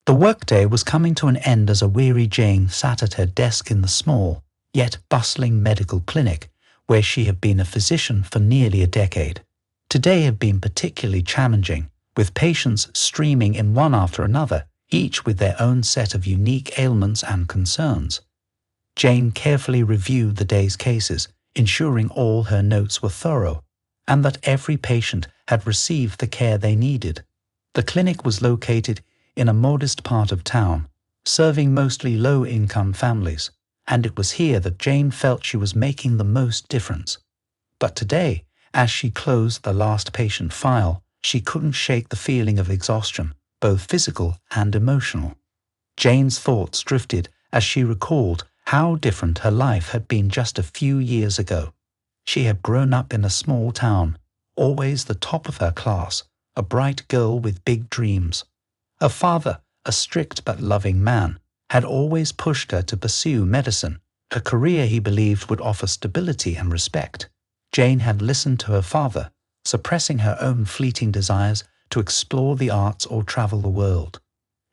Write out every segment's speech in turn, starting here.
The workday was coming to an end as a weary Jane sat at her desk in the small, yet bustling medical clinic where she had been a physician for nearly a decade. Today had been particularly challenging, with patients streaming in one after another, each with their own set of unique ailments and concerns. Jane carefully reviewed the day's cases, ensuring all her notes were thorough, and that every patient had received the care they needed. The clinic was located in a modest part of town, serving mostly low-income families, and it was here that Jane felt she was making the most difference. But today, as she closed the last patient file, she couldn't shake the feeling of exhaustion, both physical and emotional. Jane's thoughts drifted as she recalled how different her life had been just a few years ago. She had grown up in a small town, always the top of her class, a bright girl with big dreams. Her father, a strict but loving man, had always pushed her to pursue medicine, a career he believed would offer stability and respect. Jane had listened to her father, suppressing her own fleeting desires to explore the arts or travel the world.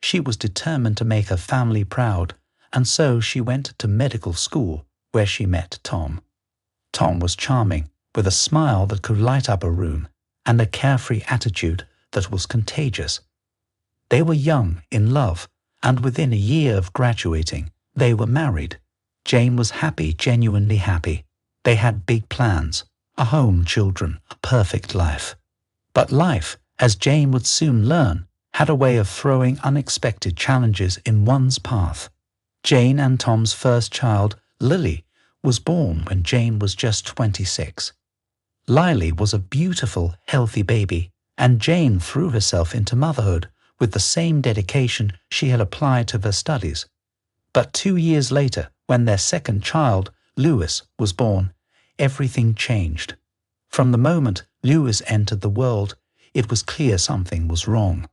She was determined to make her family proud, and so she went to medical school, where she met Tom. Tom was charming, with a smile that could light up a room, and a carefree attitude that was contagious. They were young, in love, and within a year of graduating, they were married. Jane was happy, genuinely happy. They had big plans, a home, children, a perfect life. But life, as Jane would soon learn, had a way of throwing unexpected challenges in one's path. Jane and Tom's first child, Lily, was born when Jane was just 26. Lily was a beautiful, healthy baby, and Jane threw herself into motherhood with the same dedication she had applied to her studies. But 2 years later, when their second child, Lewis, was born, everything changed. From the moment Lewis entered the world, it was clear something was wrong.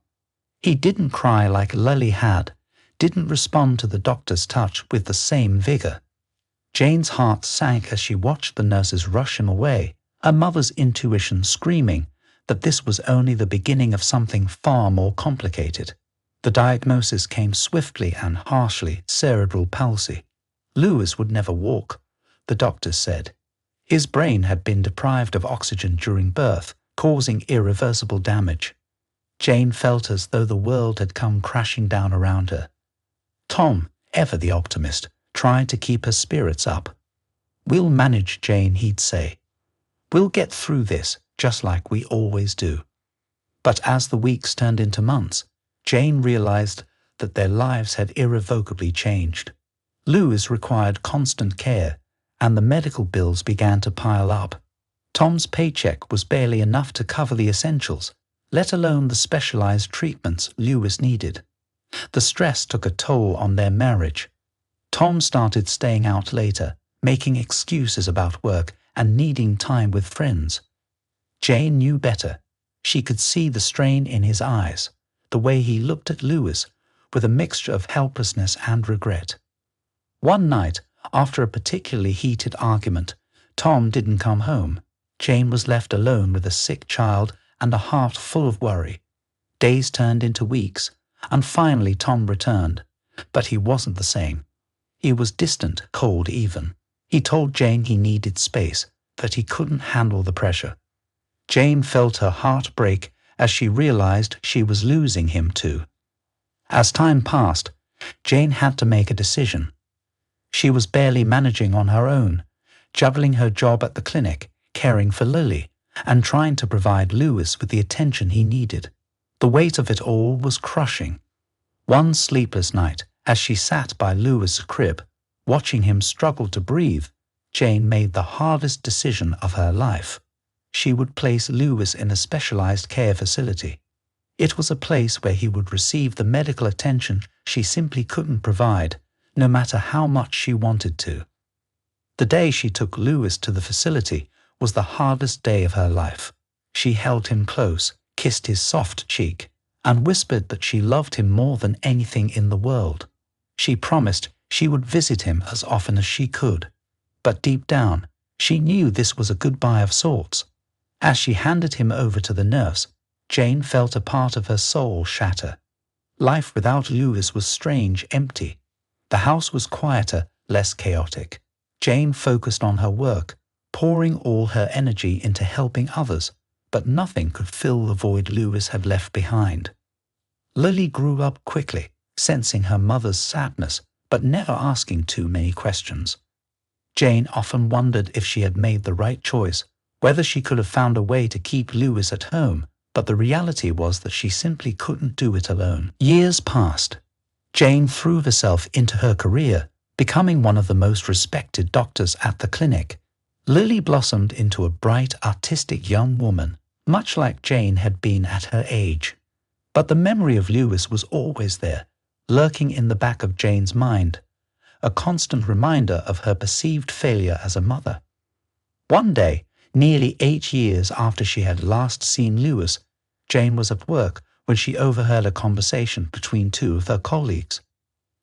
He didn't cry like Lily had, didn't respond to the doctor's touch with the same vigor. Jane's heart sank as she watched the nurses rush him away, her mother's intuition screaming that this was only the beginning of something far more complicated. The diagnosis came swiftly and harshly: cerebral palsy. Lewis would never walk, the doctors said. His brain had been deprived of oxygen during birth, causing irreversible damage. Jane felt as though the world had come crashing down around her. Tom, ever the optimist, tried to keep her spirits up. "We'll manage, Jane," he'd say. "We'll get through this, just like we always do." But as the weeks turned into months, Jane realized that their lives had irrevocably changed. Lewis required constant care, and the medical bills began to pile up. Tom's paycheck was barely enough to cover the essentials, let alone the specialized treatments Lewis needed. The stress took a toll on their marriage. Tom started staying out later, making excuses about work and needing time with friends. Jane knew better. She could see the strain in his eyes, the way he looked at Lewis, with a mixture of helplessness and regret. One night, after a particularly heated argument, Tom didn't come home. Jane was left alone with a sick child and a heart full of worry. Days turned into weeks, and finally Tom returned, but he wasn't the same. He was distant, cold even. He told Jane he needed space, that he couldn't handle the pressure. Jane felt her heart break as she realized she was losing him too. As time passed, Jane had to make a decision. She was barely managing on her own, juggling her job at the clinic, caring for Lily, and trying to provide Lewis with the attention he needed. The weight of it all was crushing. One sleepless night, as she sat by Lewis' crib, watching him struggle to breathe, Jane made the hardest decision of her life. She would place Lewis in a specialized care facility. It was a place where he would receive the medical attention she simply couldn't provide, no matter how much she wanted to. The day she took Lewis to the facility was the hardest day of her life. She held him close, kissed his soft cheek, and whispered that she loved him more than anything in the world. She promised she would visit him as often as she could. But deep down, she knew this was a goodbye of sorts. As she handed him over to the nurse, Jane felt a part of her soul shatter. Life without Lewis was strange, empty. The house was quieter, less chaotic. Jane focused on her work, pouring all her energy into helping others, but nothing could fill the void Lewis had left behind. Lily grew up quickly, sensing her mother's sadness, but never asking too many questions. Jane often wondered if she had made the right choice, whether she could have found a way to keep Lewis at home, but the reality was that she simply couldn't do it alone. Years passed. Jane threw herself into her career, becoming one of the most respected doctors at the clinic. Lily blossomed into a bright, artistic young woman, much like Jane had been at her age. But the memory of Lewis was always there, lurking in the back of Jane's mind, a constant reminder of her perceived failure as a mother. One day, nearly 8 years after she had last seen Lewis, Jane was at work when she overheard a conversation between two of her colleagues.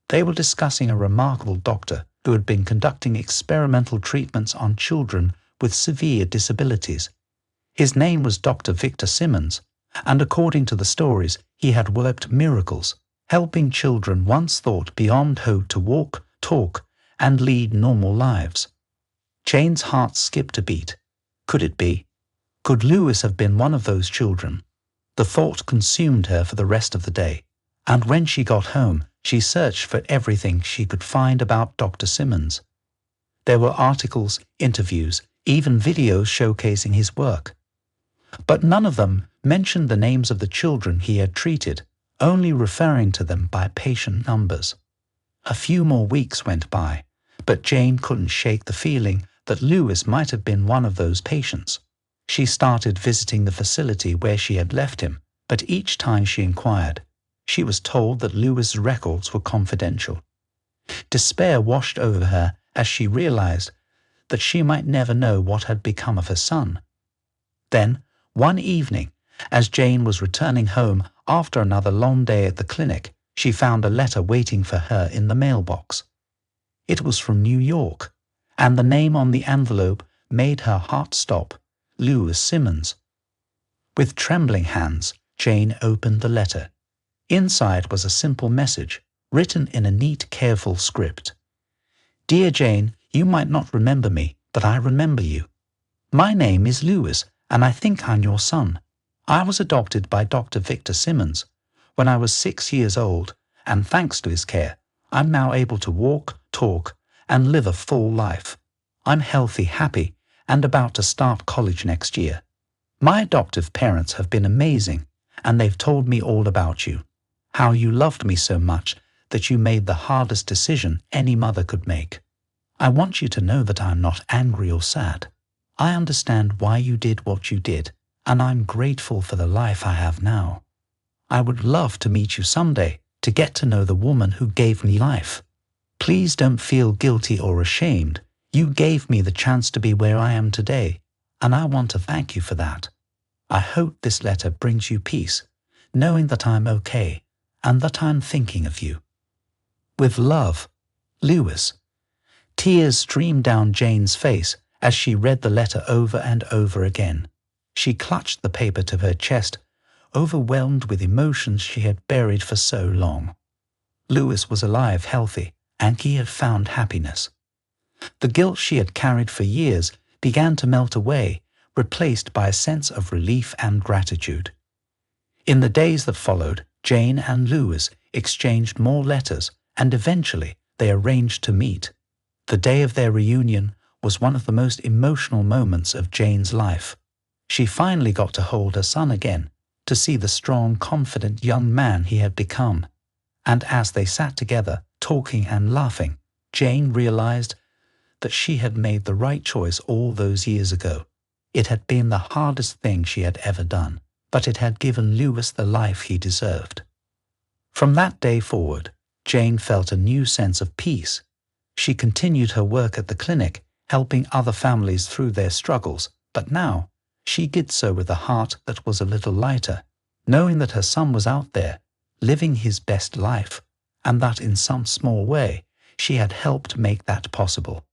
They were discussing a remarkable doctor who had been conducting experimental treatments on children with severe disabilities. His name was Dr. Victor Simmons, and according to the stories, he had worked miracles, helping children once thought beyond hope to walk, talk, and lead normal lives. Jane's heart skipped a beat. Could it be? Could Lewis have been one of those children? The thought consumed her for the rest of the day, and when she got home, she searched for everything she could find about Dr. Simmons. There were articles, interviews, even videos showcasing his work. But none of them mentioned the names of the children he had treated, only referring to them by patient numbers. A few more weeks went by, but Jane couldn't shake the feeling that Lewis might have been one of those patients. She started visiting the facility where she had left him, but each time she inquired, she was told that Lewis's records were confidential. Despair washed over her as she realized that she might never know what had become of her son. Then, one evening, as Jane was returning home after another long day at the clinic, she found a letter waiting for her in the mailbox. It was from New York, and the name on the envelope made her heart stop: Lewis Simmons. With trembling hands, Jane opened the letter. Inside was a simple message, written in a neat, careful script. "Dear Jane, you might not remember me, but I remember you. My name is Lewis, and I think I'm your son. I was adopted by Dr. Victor Simmons when I was 6 years old, and thanks to his care, I'm now able to walk, talk, and live a full life. I'm healthy, happy, and about to start college next year. My adoptive parents have been amazing, and they've told me all about you, how you loved me so much that you made the hardest decision any mother could make. I want you to know that I'm not angry or sad. I understand why you did what you did, and I'm grateful for the life I have now. I would love to meet you someday to get to know the woman who gave me life. Please don't feel guilty or ashamed. You gave me the chance to be where I am today, and I want to thank you for that. I hope this letter brings you peace, knowing that I'm okay and that I'm thinking of you. With love, Lewis." Tears streamed down Jane's face as she read the letter over and over again. She clutched the paper to her chest, overwhelmed with emotions she had buried for so long. Lewis was alive, healthy, and he had found happiness. The guilt she had carried for years began to melt away, replaced by a sense of relief and gratitude. In the days that followed, Jane and Lewis exchanged more letters, and eventually they arranged to meet. The day of their reunion was one of the most emotional moments of Jane's life. She finally got to hold her son again, to see the strong, confident young man he had become. And as they sat together, talking and laughing, Jane realized that she had made the right choice all those years ago. It had been the hardest thing she had ever done, but it had given Lewis the life he deserved. From that day forward, Jane felt a new sense of peace. She continued her work at the clinic, helping other families through their struggles, but now she did so with a heart that was a little lighter, knowing that her son was out there, living his best life, and that in some small way she had helped make that possible.